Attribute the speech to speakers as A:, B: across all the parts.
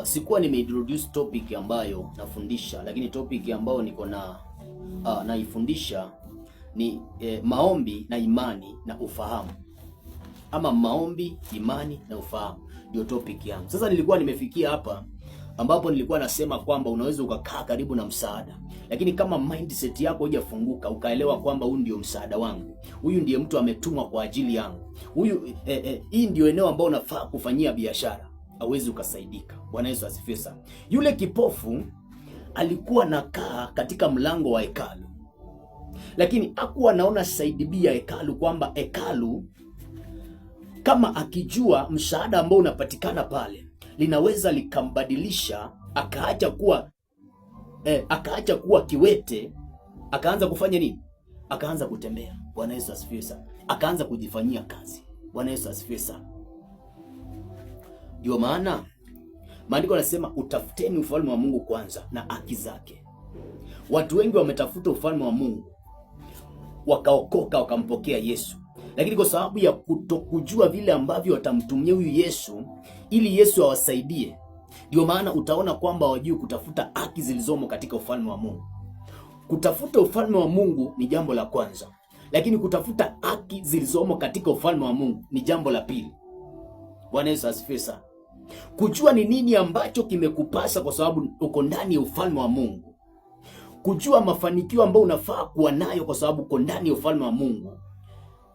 A: Sikuwa nimeintroduce topic ambayo nafundisha, lakini topic ambayo niko naifundisha ni maombi na imani na ufahamu, ama maombi, imani na ufahamu ndio topic yangu. Sasa nilikuwa nimefikia hapa ambapo nilikuwa nasema kwamba unaweza ukakaa karibu na msaada, lakini kama mindset yako haijafunguka ukaelewa kwamba huyu ndio msaada wangu, huyu ndiye mtu ametumwa kwa ajili yangu, huyu hii ndio eneo ambao unafaa kufanyia biashara, hauwezi ukasaidika. Bwana Yesu asifiwe sana. Yule kipofu alikuwa nakaa katika mlango wa hekalu, lakini hakuwa anaona side B ya hekalu, kwamba hekalu kama akijua msaada ambao unapatikana pale linaweza likambadilisha, akaacha kuwa kiwete, akaanza kufanya nini? Akaanza kutembea. Bwana Yesu asifiwe sana. Akaanza kujifanyia kazi. Bwana Yesu asifiwe sana. Ndio maana maandiko yanasema utafuteni ufalme wa Mungu kwanza na haki zake. Watu wengi wametafuta ufalme wa Mungu, wakaokoka, wakampokea Yesu, lakini kwa sababu ya kutokujua vile ambavyo watamtumia huyu Yesu ili Yesu awasaidie, ndio maana utaona kwamba hawajui kutafuta haki zilizomo katika ufalme wa Mungu. Kutafuta ufalme wa Mungu ni jambo la kwanza, lakini kutafuta haki zilizomo katika ufalme wa Mungu ni jambo la pili. Bwana Yesu asifiwe sana. Kujua ni nini ambacho kimekupasa kwa sababu uko ndani ya ufalme wa Mungu, kujua mafanikio ambayo unafaa kuwa nayo kwa sababu uko ndani ya ufalme wa Mungu,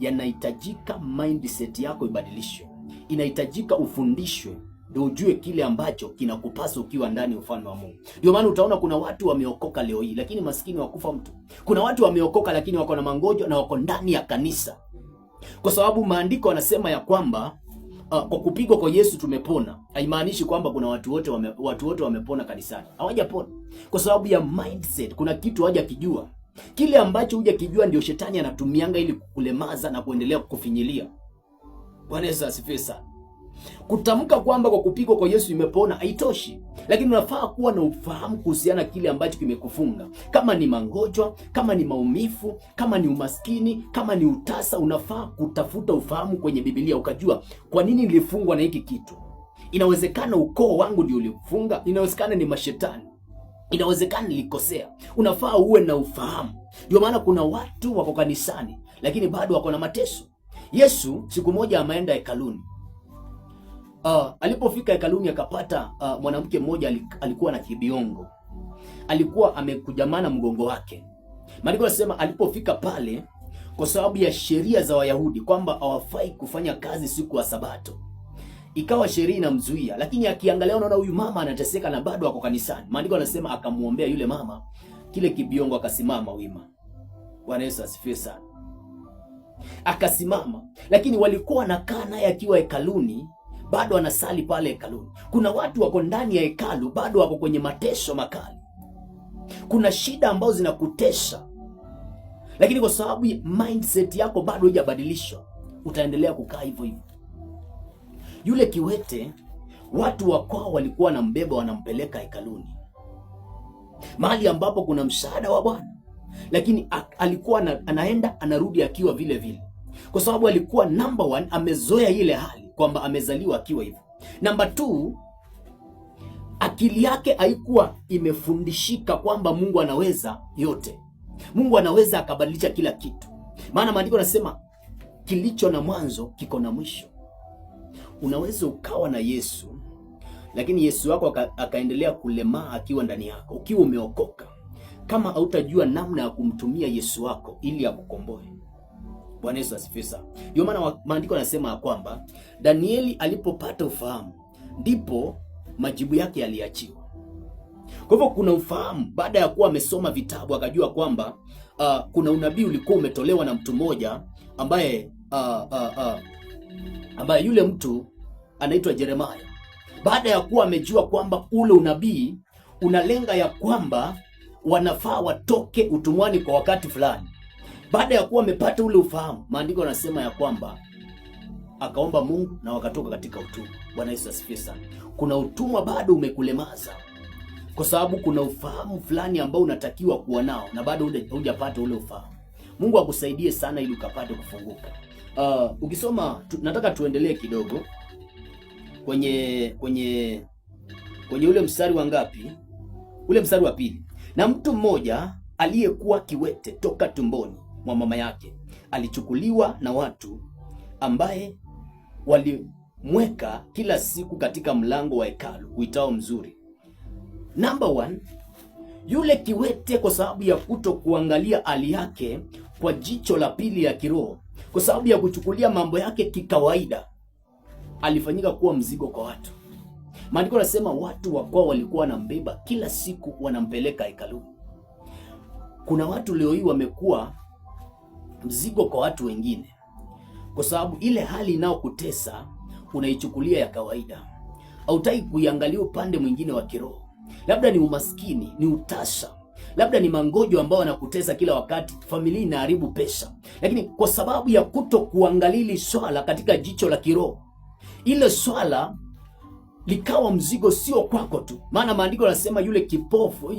A: yanahitajika mindset yako ibadilishwe. Inahitajika ufundishwe ndio ujue kile ambacho kinakupasa ukiwa ndani ya ufalme wa Mungu. Ndio maana utaona kuna watu wameokoka leo hii lakini maskini wakufa mtu. Kuna watu wameokoka lakini wako na magonjwa na wako ndani ya kanisa, kwa sababu maandiko yanasema ya kwamba kwa kupigwa kwa Yesu tumepona. Haimaanishi kwamba kuna watu wote wamepona kanisani. Hawajapona kwa sababu ya mindset. Kuna kitu hawajakijua. Kile ambacho hujakijua ndio shetani anatumianga ili kukulemaza na kuendelea kukufinyilia. Bwana Yesu asifiwe sana. Kutamka kwamba kwa kupigwa kwa Yesu imepona haitoshi, lakini unafaa kuwa na ufahamu kuhusiana kile ambacho kimekufunga. Kama ni magonjwa, kama ni maumivu, kama ni umaskini, kama ni utasa, unafaa kutafuta ufahamu kwenye Biblia ukajua kwa nini nilifungwa na hiki kitu. Inawezekana ukoo wangu ndio ulifunga, inawezekana ni mashetani, inawezekana nilikosea. Unafaa uwe na ufahamu. Ndio maana kuna watu wako kanisani lakini bado wako na mateso. Yesu siku moja ameenda hekaluni. Alipofika hekaluni akapata mwanamke mmoja alikuwa na kibiongo. Alikuwa amekujamana mgongo wake. Maandiko yanasema alipofika pale, kwa sababu ya sheria za Wayahudi kwamba hawafai kufanya kazi siku ya Sabato, ikawa sheria inamzuia, lakini akiangalia unaona huyu mama anateseka na bado ako kanisani. Maandiko yanasema akamuombea yule mama, kile kibiongo akasimama wima. Bwana Yesu asifiwe sana. Akasimama, lakini walikuwa wanakaa naye akiwa hekaluni, bado anasali pale hekaluni. Kuna watu wako ndani ya hekalu bado wako kwenye mateso makali. Kuna shida ambazo zinakutesa, lakini kwa sababu mindset yako bado haijabadilishwa, utaendelea kukaa hivyo hivyo. Yule kiwete, watu wakwao walikuwa wanambeba wanampeleka hekaluni, mahali ambapo kuna msaada wa Bwana, lakini alikuwa anaenda anarudi akiwa vile vile, kwa sababu alikuwa number one, amezoea ile hali kwamba amezaliwa akiwa hivyo. Number 2, akili yake haikuwa imefundishika kwamba Mungu anaweza yote. Mungu anaweza akabadilisha kila kitu. Maana maandiko yanasema kilicho na mwanzo kiko na mwisho. Unaweza ukawa na Yesu lakini Yesu wako akaendelea kulemaa akiwa ndani yako ukiwa umeokoka, kama hautajua namna ya kumtumia Yesu wako ili akukomboe. Bwana Yesu asifiwe sana. Ndio maana maandiko yanasema ya kwamba Danieli alipopata ufahamu ndipo majibu yake yaliachiwa. Kwa hivyo kuna ufahamu baada ya kuwa amesoma vitabu, akajua kwamba kuna unabii ulikuwa umetolewa na mtu mmoja ambaye yule mtu anaitwa Yeremia. Baada ya kuwa amejua kwamba ule unabii unalenga ya kwamba wanafaa watoke utumwani kwa wakati fulani, baada ya kuwa amepata ule ufahamu, maandiko yanasema ya kwamba akaomba Mungu na wakatoka katika utumwa. Bwana Yesu asifiwe sana. Kuna utumwa bado umekulemaza kwa sababu kuna ufahamu fulani ambao unatakiwa kuwa nao na bado hujapata ule ufahamu. Mungu akusaidie sana ili ukapate kufunguka. Ukisoma nataka tuendelee kidogo kwenye kwenye ule mstari wa ngapi? Ule mstari wa pili. Na mtu mmoja aliyekuwa kiwete toka tumboni mwa mama yake alichukuliwa na watu, ambaye walimweka kila siku katika mlango wa hekalu uitao Mzuri. Number one, yule kiwete, kwa sababu ya kuto kuangalia hali yake kwa jicho la pili ya kiroho, kwa sababu ya kuchukulia mambo yake kikawaida, alifanyika kuwa mzigo kwa watu. Maandiko yanasema watu wa kwao walikuwa wanambeba kila siku, wanampeleka hekaluni. Kuna watu leo hii wamekuwa mzigo kwa watu wengine, kwa sababu ile hali inayokutesa unaichukulia ya kawaida, hautaki kuiangalia upande mwingine wa kiroho. Labda ni umaskini, ni utasa, labda ni mangojo ambao wanakutesa kila wakati, familia inaharibu pesa, lakini kwa sababu ya kuto kuangalia swala katika jicho la kiroho, ile swala likawa mzigo sio kwako tu. Maana maandiko yanasema yule kipofu,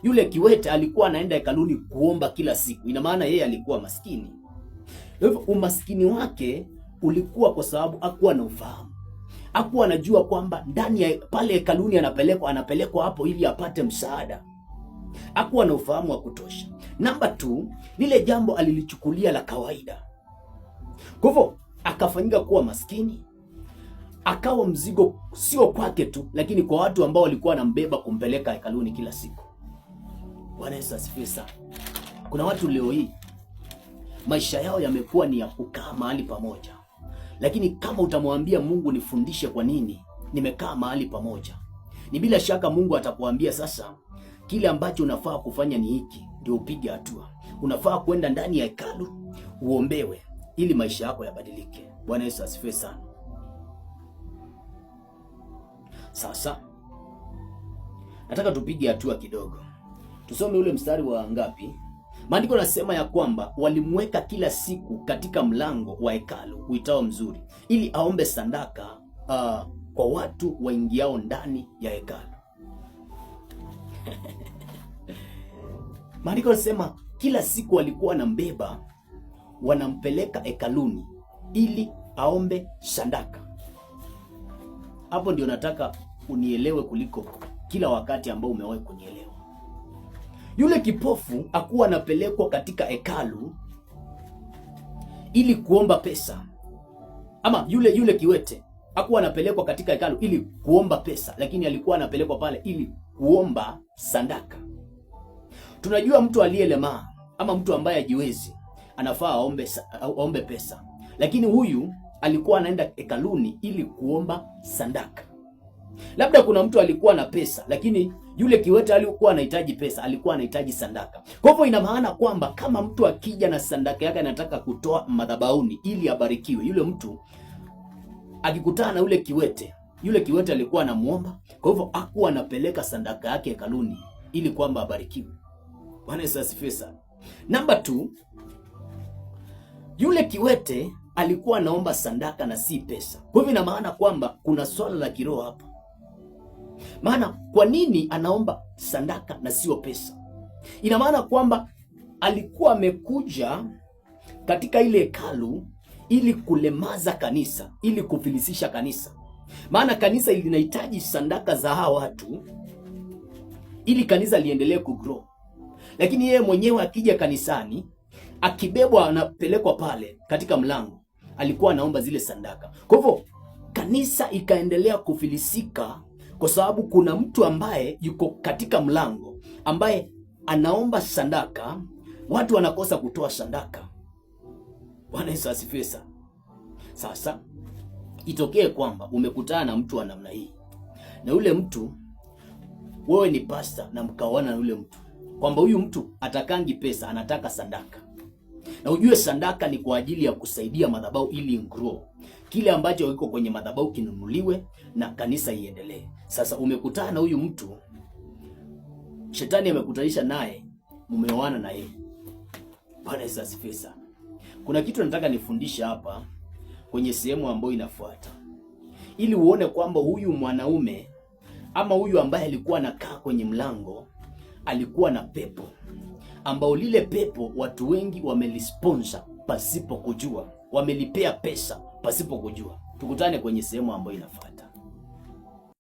A: yule kiwete alikuwa anaenda hekaluni kuomba kila siku. Ina maana yeye alikuwa maskini. Hivyo umaskini wake ulikuwa kwa sababu hakuwa na ufahamu. Hakuwa anajua kwamba ndani ya pale hekaluni anapelekwa hapo ili apate msaada. Hakuwa na ufahamu wa kutosha. Namba 2, lile jambo alilichukulia la kawaida. Kwa hivyo akafanyika kuwa maskini. Akawa mzigo sio kwake tu, lakini kwa watu ambao walikuwa wanambeba kumpeleka hekaluni kila siku. Bwana Yesu asifiwe sana. Kuna watu leo hii maisha yao yamekuwa ni ya kukaa mahali pamoja, lakini kama utamwambia Mungu, nifundishe kwa nini nimekaa mahali pamoja, ni bila shaka Mungu atakuambia sasa, kile ambacho unafaa kufanya ni hiki, ndio upige hatua. Unafaa kwenda ndani ya hekalu uombewe ili maisha yako yabadilike. Bwana Yesu asifiwe sana. Sasa nataka tupige hatua kidogo. Tusome ule mstari wa ngapi? Maandiko nasema ya kwamba walimweka kila siku katika mlango wa hekalu uitao Mzuri, ili aombe sadaka kwa watu waingiao ndani ya hekalu. Maandiko nasema kila siku walikuwa wanambeba, wanampeleka hekaluni ili aombe sadaka. Hapo ndio nataka unielewe kuliko kila wakati ambao umewahi kunielewa. Yule kipofu hakuwa anapelekwa katika hekalu ili kuomba pesa. Ama yule kiwete hakuwa anapelekwa katika hekalu ili kuomba pesa, lakini alikuwa anapelekwa pale ili kuomba sadaka. Tunajua mtu aliyelemaa ama mtu ambaye hajiwezi anafaa aombe pesa, lakini huyu alikuwa anaenda hekaluni ili kuomba sadaka. Labda kuna mtu alikuwa na pesa, lakini yule kiwete alikuwa anahitaji pesa, alikuwa anahitaji sadaka. Kwa hivyo ina maana kwamba kama mtu akija na sadaka yake anataka kutoa madhabahuni ili abarikiwe, yule mtu akikutana na yule kiwete alikuwa anamuomba. Kwa hivyo hakuwa anapeleka sadaka yake hekaluni ili kwamba abarikiwe. Bwana Yesu asifiwe sana. Namba 2, yule kiwete alikuwa anaomba sadaka na si pesa. Kwa hivyo ina maana kwamba kuna swala la kiroho hapa. Maana kwa nini anaomba sadaka na sio pesa? Ina maana kwamba alikuwa amekuja katika ile hekalu ili kulemaza kanisa, ili kufilisisha kanisa. Maana kanisa linahitaji sadaka za hawa watu ili kanisa liendelee kugrow. Lakini yeye mwenyewe akija kanisani, akibebwa anapelekwa pale katika mlango, alikuwa anaomba zile sadaka. Kwa hivyo kanisa ikaendelea kufilisika kwa sababu kuna mtu ambaye yuko katika mlango ambaye anaomba sadaka, watu wanakosa kutoa sadaka. Bwana Yesu asifiwe sana. Sasa itokee kwamba umekutana na mtu wa namna hii, na yule mtu wewe ni pastor na mkawana na yule mtu kwamba huyu mtu atakangi pesa, anataka sadaka. Na ujue sadaka ni kwa ajili ya kusaidia madhabahu ili grow. Kile ambacho kiko kwenye madhabahu kinunuliwe na kanisa iendelee. Sasa umekutana na huyu mtu, shetani amekutanisha naye, mumeoana na yeye. Bwana Yesu asifiwe sana. Kuna kitu nataka nifundisha hapa kwenye sehemu ambayo inafuata, ili uone kwamba huyu mwanaume ama huyu ambaye alikuwa anakaa kwenye mlango alikuwa na pepo, ambao lile pepo watu wengi wamelisponsor pasipo kujua, wamelipea pesa pasipo kujua. Tukutane kwenye sehemu ambayo inafuata.